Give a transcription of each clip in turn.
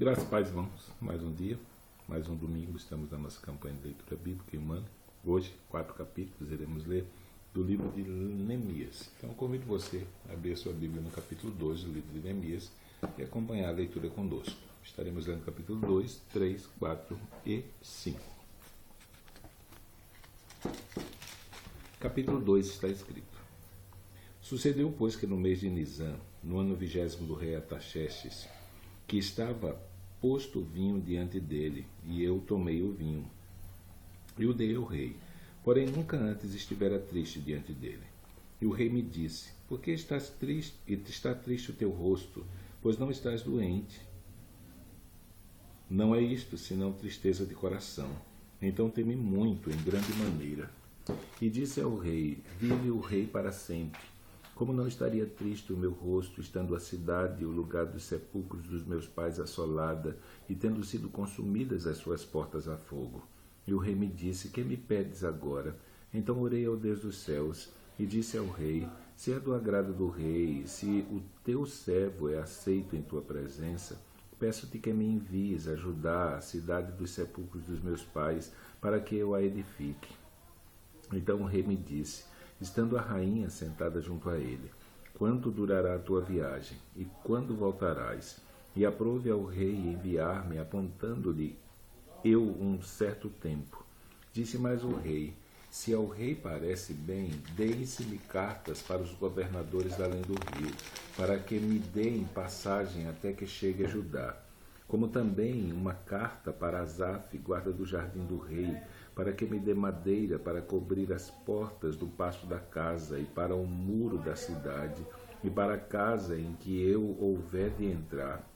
Graças, paz, irmãos. Mais um dia, mais um domingo, estamos na nossa campanha de leitura bíblica, irmã. Hoje, 4 capítulos, iremos ler do livro de Neemias. Então, eu convido você a abrir a sua Bíblia no capítulo 2 do livro de Neemias e acompanhar a leitura conosco. Estaremos lendo capítulo 2, 3, 4 e 5. Capítulo 2 está escrito: Sucedeu, pois, que no mês de Nisan, no ano 20º do rei Artaxerxes, que estava posto o vinho diante dele, e eu tomei o vinho, e o dei ao rei. Porém, nunca antes estivera triste diante dele. E o rei me disse: Por que estás triste, e está triste o teu rosto, pois não estás doente? Não é isto, senão tristeza de coração. Então temi muito, em grande maneira. E disse ao rei: Vive o rei para sempre. Como não estaria triste o meu rosto, estando a cidade e o lugar dos sepulcros dos meus pais assolada, e tendo sido consumidas as suas portas a fogo? E o rei me disse: Que me pedes agora? Então orei ao Deus dos céus, e disse ao rei: Se é do agrado do rei, se o teu servo é aceito em tua presença, peço-te que me envies a Judá, a cidade dos sepulcros dos meus pais, para que eu a edifique. Então o rei me disse, estando a rainha sentada junto a ele: Quanto durará a tua viagem? E quando voltarás? E aprove ao rei enviar-me, apontando-lhe eu um certo tempo. Disse mais o rei: Se ao rei parece bem, deem-se-me cartas para os governadores da além do rio, para que me deem passagem até que chegue a Judá. Como também uma carta para Asaf, guarda do jardim do rei, para que me dê madeira para cobrir as portas do pasto da casa e para o muro da cidade e para a casa em que eu houver de entrar.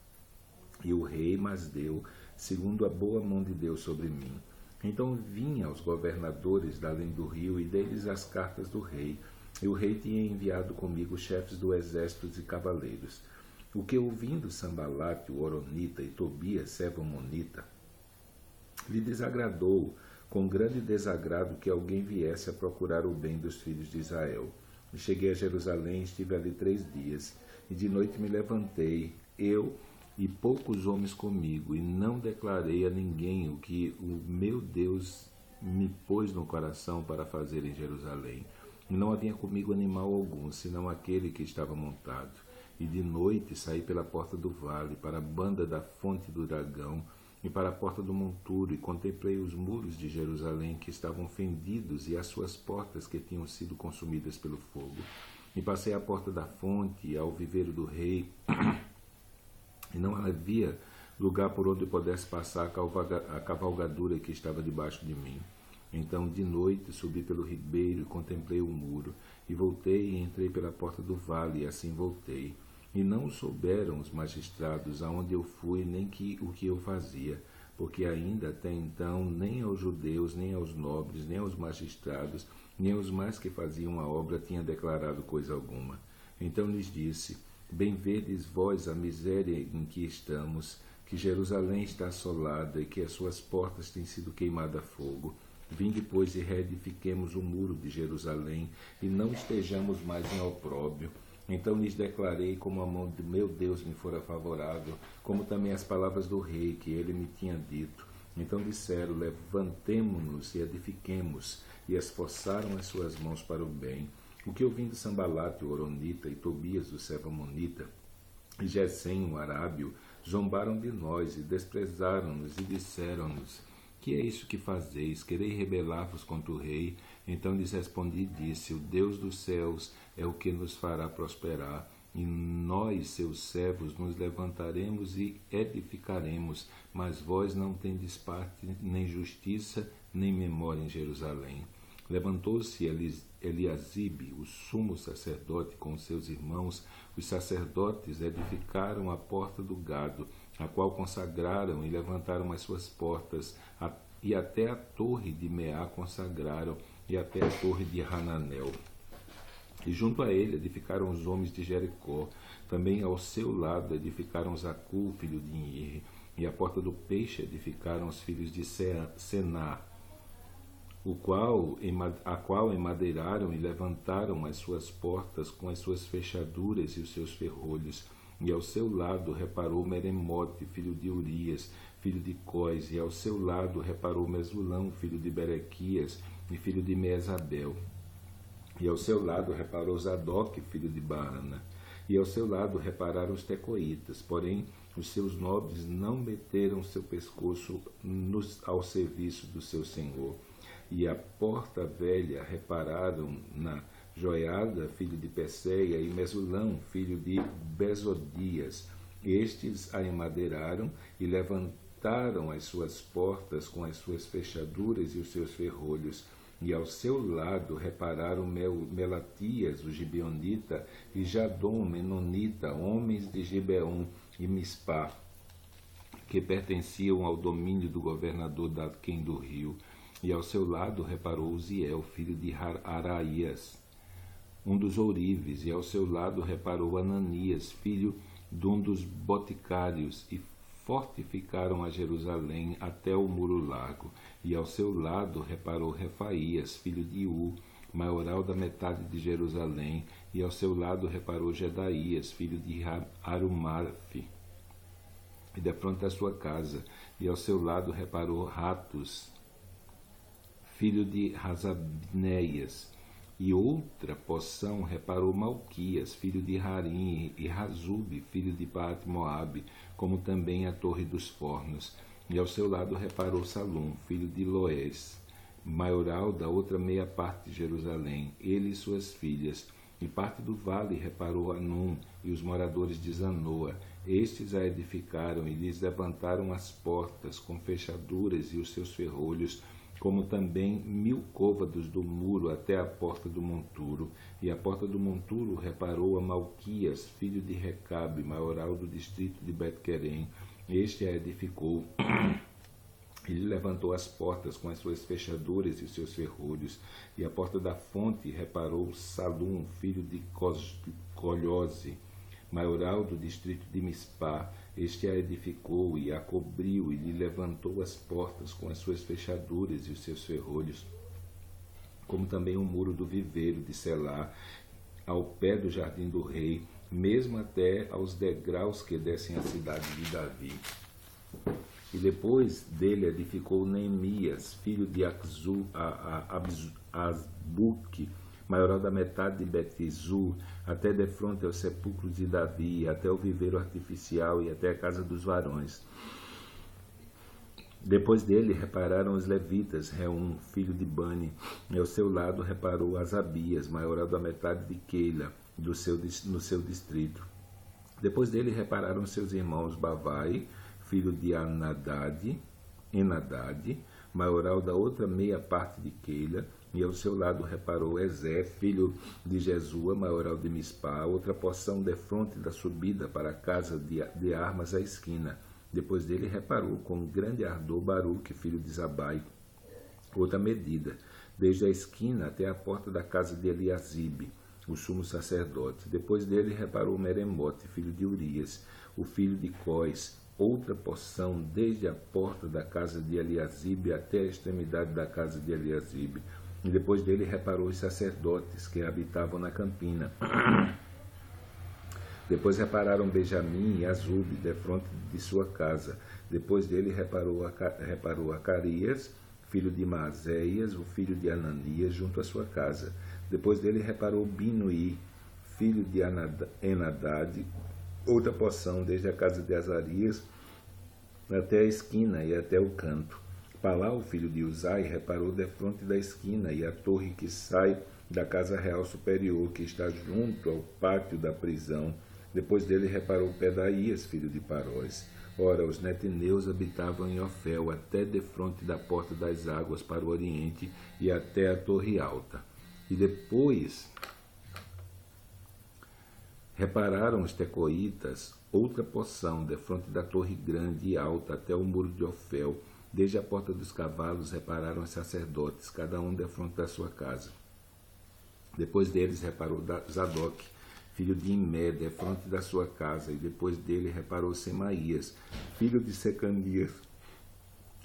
E o rei mas deu, segundo a boa mão de Deus sobre mim. Então vim aos governadores da além do rio e dei-lhes as cartas do rei. E o rei tinha enviado comigo chefes do exército e cavaleiros. O que ouvindo Sambalate, o Horonita, e Tobias, servo Monita, lhe desagradou, com grande desagrado, que alguém viesse a procurar o bem dos filhos de Israel. E cheguei a Jerusalém, estive ali 3 dias, e de noite me levantei, eu e poucos homens comigo, e não declarei a ninguém o que o meu Deus me pôs no coração para fazer em Jerusalém. E não havia comigo animal algum, senão aquele que estava montado. E de noite saí pela porta do vale, para a banda da fonte do dragão, e para a porta do monturo, e contemplei os muros de Jerusalém que estavam fendidos, e as suas portas que tinham sido consumidas pelo fogo. E passei à porta da fonte, e ao viveiro do rei, e não havia lugar por onde pudesse passar a cavalgadura que estava debaixo de mim. Então, de noite, subi pelo ribeiro e contemplei o muro, e voltei e entrei pela porta do vale, e assim voltei. E não souberam os magistrados aonde eu fui, nem o que eu fazia, porque ainda até então nem aos judeus, nem aos nobres, nem aos magistrados, nem aos mais que faziam a obra tinha declarado coisa alguma. Então lhes disse: Bem vedes vós a miséria em que estamos, que Jerusalém está assolada e que as suas portas têm sido queimadas a fogo. Vinde, pois, e reedifiquemos o muro de Jerusalém, e não estejamos mais em opróbrio. Então lhes declarei como a mão do meu Deus me fora favorável, como também as palavras do rei que ele me tinha dito. Então disseram: Levantemo-nos e edifiquemos, e esforçaram as suas mãos para o bem. O que ouvindo Sambalate, o Horonita, e Tobias, o servo Monita, e Gesem, o arábio, zombaram de nós e desprezaram-nos e disseram-nos: Que é isso que fazeis? Quereis rebelar-vos contra o rei? Então lhes respondi e disse: O Deus dos céus é o que nos fará prosperar, e nós, seus servos, nos levantaremos e edificaremos, mas vós não tendes parte, nem justiça, nem memória em Jerusalém. Levantou-se Eliasibe, o sumo sacerdote, com seus irmãos. Os sacerdotes edificaram a porta do gado, a qual consagraram e levantaram as suas portas, e até a torre de Meá consagraram, e até a torre de Hananel. E junto a ele edificaram os homens de Jericó. Também ao seu lado edificaram Zacul, filho de Inir, e a porta do peixe edificaram os filhos de Sená, a qual emadeiraram e levantaram as suas portas com as suas fechaduras e os seus ferrolhos. e ao seu lado reparou Meremote, filho de Urias, filho de Cós, e ao seu lado reparou Mesulão, filho de Berequias, e filho de Mesabel. E ao seu lado reparou Zadok, filho de Baana. E ao seu lado repararam os tecoítas, porém os seus nobres não meteram seu pescoço ao serviço do seu senhor. E a porta velha repararam na Joiada, filho de Pesseia, e Mesulão, filho de Bezodias. Estes a emadeiraram e levantaram as suas portas com as suas fechaduras e os seus ferrolhos. E ao seu lado repararam Melatias, o gibeonita, e Jadom, menonita, homens de Gibeon e Mispá, que pertenciam ao domínio do governador Daquém do rio. E ao seu lado reparou Uziel, filho de Araías, um dos ourives, e ao seu lado reparou Ananias, filho de um dos boticários, e fortificaram a Jerusalém até o muro largo. E ao seu lado reparou Refaías, filho de maioral da metade de Jerusalém, e ao seu lado reparou Gedaías, filho de Arumafe, e defronte da sua casa. E ao seu lado reparou Ratus, filho de Razabneias, e outra porção reparou Malquias, filho de Harim, e Razube, filho de Paat-Moabe, como também a torre dos fornos. E ao seu lado reparou Salum, filho de Loés, maioral da outra meia parte de Jerusalém, ele e suas filhas. E parte do vale reparou Anum e os moradores de Zanoa. Estes a edificaram e lhes levantaram as portas com fechaduras e os seus ferrolhos, como também 1000 côvados do muro até a porta do monturo. E a porta do monturo reparou a Malquias, filho de Recabe, maioral do distrito de Bet-Querem. Este a edificou e lhe levantou as portas com as suas fechaduras e os seus ferrolhos. E a porta da fonte reparou Salum, filho de Colhose, maioral do distrito de Mispá. Este a edificou e a cobriu e lhe levantou as portas com as suas fechaduras e os seus ferrolhos, como também o muro do viveiro de Selá, ao pé do jardim do rei, mesmo até aos degraus que descem à cidade de Davi. E depois dele edificou Neemias, filho de Azbuque, maioral da metade de Bet-Zur, até defronte aos sepulcros de Davi, até o viveiro artificial e até a casa dos varões. Depois dele repararam os levitas, Reum, filho de Bani, e ao seu lado reparou Asabias, maioral da metade de Keila, no seu distrito. Depois dele repararam seus irmãos Bavai, filho de Enadad, maioral da outra meia parte de Keila, e ao seu lado reparou Ezé, filho de Jesua, maioral de Mispá, outra porção defronte da subida para a casa de armas à esquina. Depois dele reparou com grande ardor Baruque, filho de Zabai, outra medida, desde a esquina até a porta da casa de Eliasibe, o sumo sacerdote. Depois dele reparou Meremote, filho de Urias, o filho de Cós, outra porção desde a porta da casa de Eliasibe até a extremidade da casa de Eliasibe. E depois dele reparou os sacerdotes que habitavam na campina. Depois repararam Benjamim e Azube, defronte de sua casa. Depois dele reparou Acarias, filho de Maazéias, o filho de Ananias, junto à sua casa. Depois dele reparou Binuí, filho de Enadad, outra porção desde a casa de Azarias até a esquina e até o canto. Palau, filho de Uzai, reparou defronte da esquina e a torre que sai da casa real superior, que está junto ao pátio da prisão. Depois dele reparou Pedaías, filho de Parós. Ora, os netineus habitavam em Ofel, até defronte da porta das águas para o oriente e até a torre alta. E depois repararam os tecoítas outra porção defronte da torre grande e alta até o muro de Ofel. Desde a porta dos cavalos repararam os sacerdotes, cada um defronte da sua casa. Depois deles reparou Zadok, filho de Imé, defronte da sua casa, e depois dele reparou Semaías, filho de Secanias,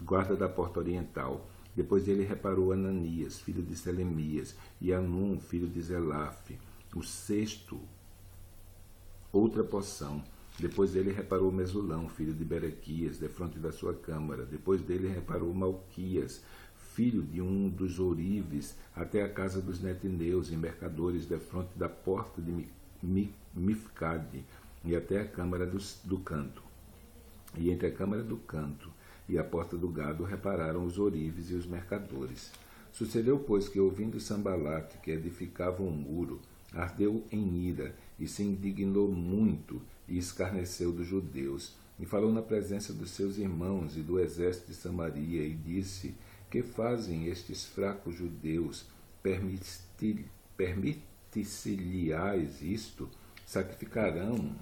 guarda da porta oriental. Depois dele reparou Ananias, filho de Selemias, e Anum, filho de Zelaf, o sexto, outra porção. Depois dele reparou Mesulão, filho de Berequias, defronte da sua câmara. Depois dele reparou Malquias, filho de um dos ourives, até a casa dos netineus e mercadores, defronte da porta de Mifcade, e até a câmara do canto. E entre a câmara do canto e a porta do gado repararam os ourives e os mercadores. Sucedeu, pois, que, ouvindo Sambalate, que edificava um muro, ardeu em ira, e se indignou muito, e escarneceu dos judeus, e falou na presença dos seus irmãos e do exército de Samaria, e disse: que fazem estes fracos judeus? Permite-se-lhes isto? Sacrificarão,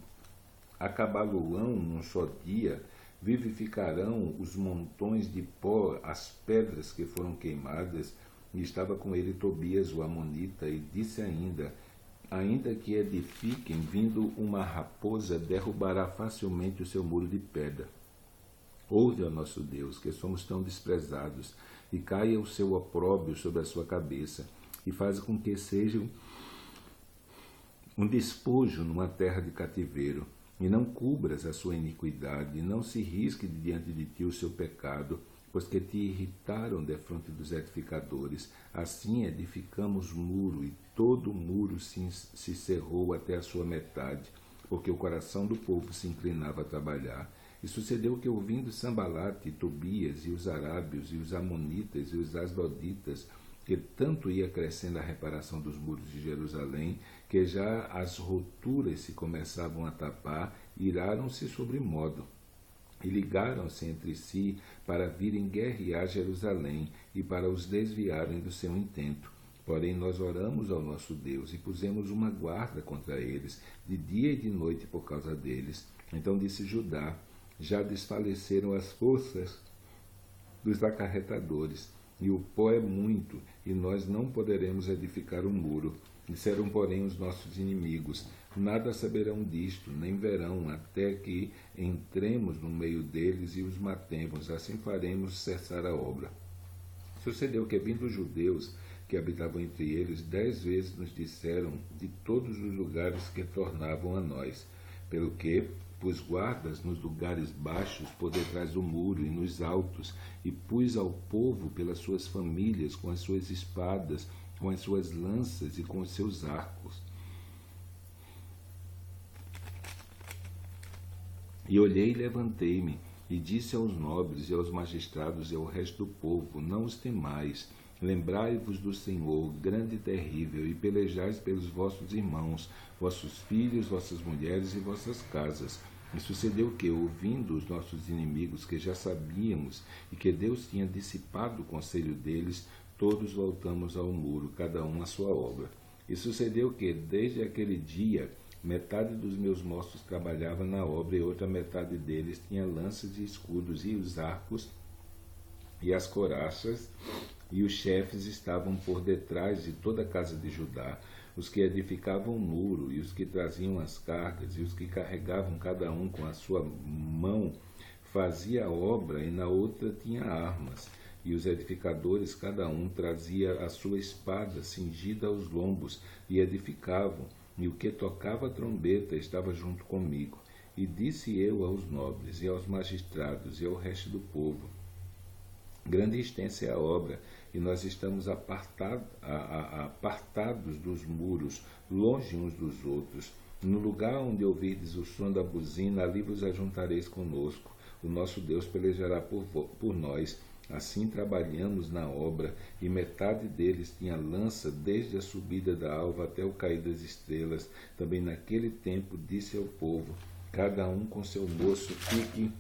acabá-lo-ão num só dia? Vivificarão os montões de pó, as pedras que foram queimadas? E estava com ele Tobias, o amonita, e disse ainda que edifiquem, vindo uma raposa, derrubará facilmente o seu muro de pedra. Ouve, ó nosso Deus, que somos tão desprezados, e caia o seu opróbrio sobre a sua cabeça, e faz com que seja um despojo numa terra de cativeiro, e não cubras a sua iniquidade, e não se risque de diante de ti o seu pecado, pois que te irritaram defronte dos edificadores. Assim edificamos muro, e todo o muro se cerrou até a sua metade, porque o coração do povo se inclinava a trabalhar. E sucedeu que, ouvindo Sambalate, Tobias, e os arábios, e os amonitas, e os asdoditas, que tanto ia crescendo a reparação dos muros de Jerusalém, que já as roturas se começavam a tapar, iraram-se sobremodo, e ligaram-se entre si para virem guerrear Jerusalém, e para os desviarem do seu intento. Porém nós oramos ao nosso Deus, e pusemos uma guarda contra eles, de dia e de noite por causa deles. Então disse Judá: já desfaleceram as forças dos acarretadores, e o pó é muito, e nós não poderemos edificar o muro. Disseram, porém, os nossos inimigos: nada saberão disto, nem verão, até que entremos no meio deles e os matemos. Assim faremos cessar a obra. Sucedeu que, vindo os judeus que habitavam entre eles, 10 vezes nos disseram de todos os lugares que tornavam a nós, pelo que pus guardas nos lugares baixos por detrás do muro e nos altos, e pus ao povo pelas suas famílias, com as suas espadas, com as suas lanças e com os seus arcos. E olhei e levantei-me, e disse aos nobres e aos magistrados e ao resto do povo: não os temais, lembrai-vos do Senhor, grande e terrível, e pelejais pelos vossos irmãos, vossos filhos, vossas mulheres e vossas casas. E sucedeu que, ouvindo os nossos inimigos, que já sabíamos, e que Deus tinha dissipado o conselho deles, todos voltamos ao muro, cada um à sua obra. E sucedeu que, desde aquele dia, metade dos meus moços trabalhava na obra, e outra metade deles tinha lanças e escudos, e os arcos, e as coraças, e os chefes estavam por detrás de toda a casa de Judá, os que edificavam o muro, e os que traziam as cargas, e os que carregavam cada um com a sua mão, fazia a obra, e na outra tinha armas. E os edificadores, cada um, trazia a sua espada cingida aos lombos, e edificavam, e o que tocava a trombeta estava junto comigo. E disse eu aos nobres, e aos magistrados, e ao resto do povo: grande e extensa é a obra, e nós estamos apartados dos muros, longe uns dos outros. No lugar onde ouvirdes o som da buzina, ali vos ajuntareis conosco. O nosso Deus pelejará por nós. Assim trabalhamos na obra, e metade deles tinha lança desde a subida da alva até o cair das estrelas. Também naquele tempo disse ao povo: cada um com seu moço fique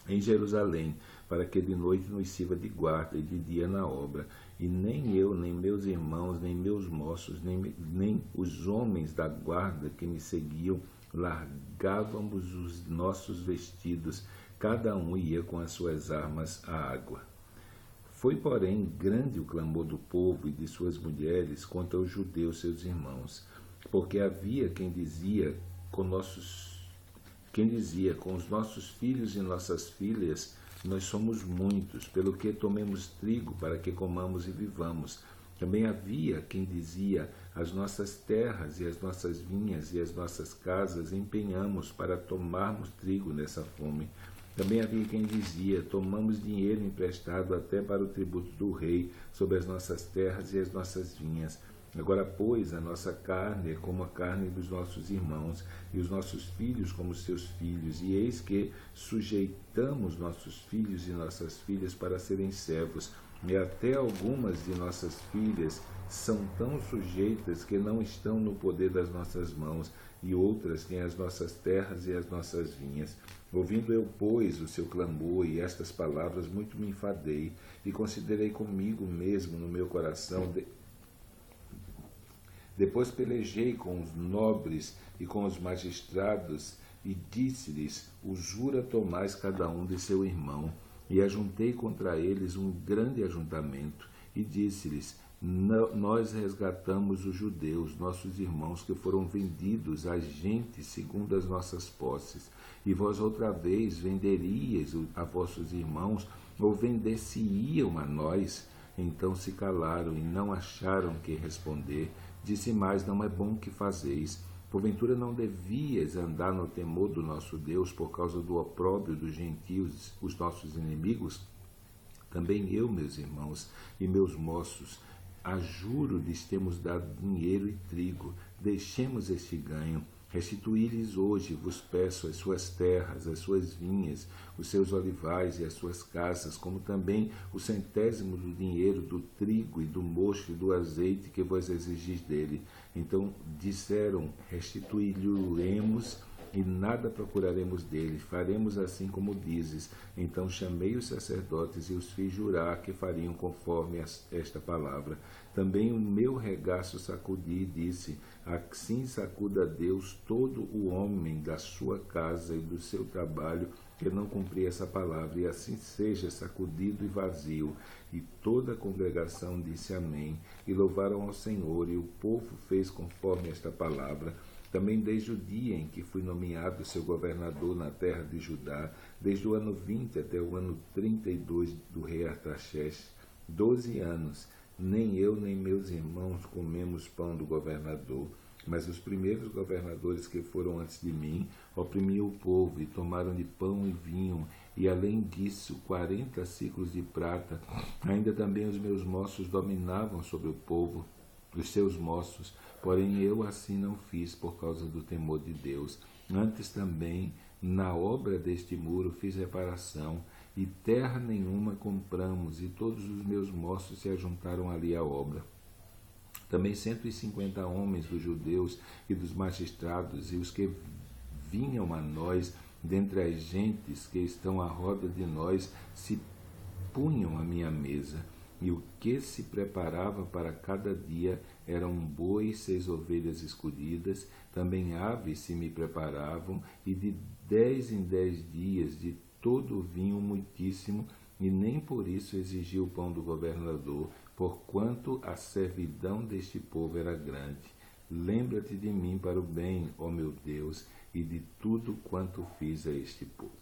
em Jerusalém, para que de noite nos sirva de guarda e de dia na obra. E nem eu, nem meus irmãos, nem meus moços, nem os homens da guarda que me seguiam, largávamos os nossos vestidos, cada um ia com as suas armas à água. Foi, porém, grande o clamor do povo e de suas mulheres contra os judeus, seus irmãos, porque havia quem dizia, com os nossos filhos e nossas filhas, nós somos muitos, pelo que tomemos trigo para que comamos e vivamos. Também havia quem dizia: as nossas terras e as nossas vinhas e as nossas casas empenhamos para tomarmos trigo nessa fome. Também havia quem dizia: tomamos dinheiro emprestado até para o tributo do rei sobre as nossas terras e as nossas vinhas. Agora, pois, a nossa carne é como a carne dos nossos irmãos, e os nossos filhos como seus filhos, e eis que sujeitamos nossos filhos e nossas filhas para serem servos, e até algumas de nossas filhas são tão sujeitas que não estão no poder das nossas mãos, e outras têm as nossas terras e as nossas vinhas. Ouvindo eu, pois, o seu clamor e estas palavras, muito me enfadei, e considerei comigo mesmo no meu coração. Depois pelejei com os nobres e com os magistrados, e disse-lhes: jura tomais cada um de seu irmão. E ajuntei contra eles um grande ajuntamento, e disse-lhes: nós resgatamos os judeus, nossos irmãos, que foram vendidos a gente segundo as nossas posses. E vós outra vez venderíeis a vossos irmãos, ou vender-se-iam a nós? Então se calaram e não acharam que responder. Disse mais: não é bom que fazeis. Porventura não devias andar no temor do nosso Deus por causa do opróbrio dos gentios, os nossos inimigos? Também eu, meus irmãos e meus moços, a juro lhes temos dado dinheiro e trigo. Deixemos este ganho. Restituí-lhes hoje, vos peço, as suas terras, as suas vinhas, os seus olivais e as suas casas, como também o 100º do dinheiro, do trigo e do mosto e do azeite que vos exigis dele. Então disseram: restituí-lhe-emos e nada procuraremos dele, faremos assim como dizes. Então chamei os sacerdotes e os fiz jurar que fariam conforme esta palavra. Também o meu regaço sacudi e disse: assim sacuda Deus todo o homem da sua casa e do seu trabalho que não cumprir essa palavra, e assim seja sacudido e vazio. E toda a congregação disse amém, e louvaram ao Senhor, e o povo fez conforme esta palavra. Também desde o dia em que fui nomeado seu governador na terra de Judá, desde o ano 20 até o ano 32 do rei Artaxerxes, 12 anos, nem eu nem meus irmãos comemos pão do governador, mas os primeiros governadores que foram antes de mim oprimiam o povo e tomaram de pão e vinho, e além disso 40 ciclos de prata. Ainda também os meus moços dominavam sobre o povo, os seus moços, porém eu assim não fiz por causa do temor de Deus. Antes também, na obra deste muro fiz reparação, e terra nenhuma compramos, e todos os meus moços se ajuntaram ali à obra. Também 150 homens dos judeus e dos magistrados, e os que vinham a nós dentre as gentes que estão à roda de nós, se punham à minha mesa. E o que se preparava para cada dia eram bois, 6 ovelhas escolhidas, também aves se me preparavam, e de 10 em 10 dias de todo o vinho muitíssimo, e nem por isso exigia o pão do governador, porquanto a servidão deste povo era grande. Lembra-te de mim para o bem, ó meu Deus, e de tudo quanto fiz a este povo.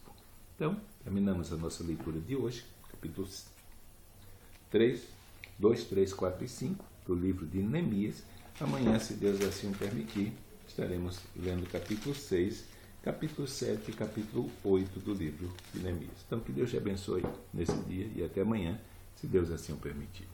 Então, terminamos a nossa leitura de hoje, capítulo 2, 3, 4 e 5 do livro de Neemias. Amanhã, se Deus assim o permitir, estaremos lendo capítulo 6, capítulo 7 e capítulo 8 do livro de Neemias. Então, que Deus te abençoe nesse dia e até amanhã, se Deus assim o permitir.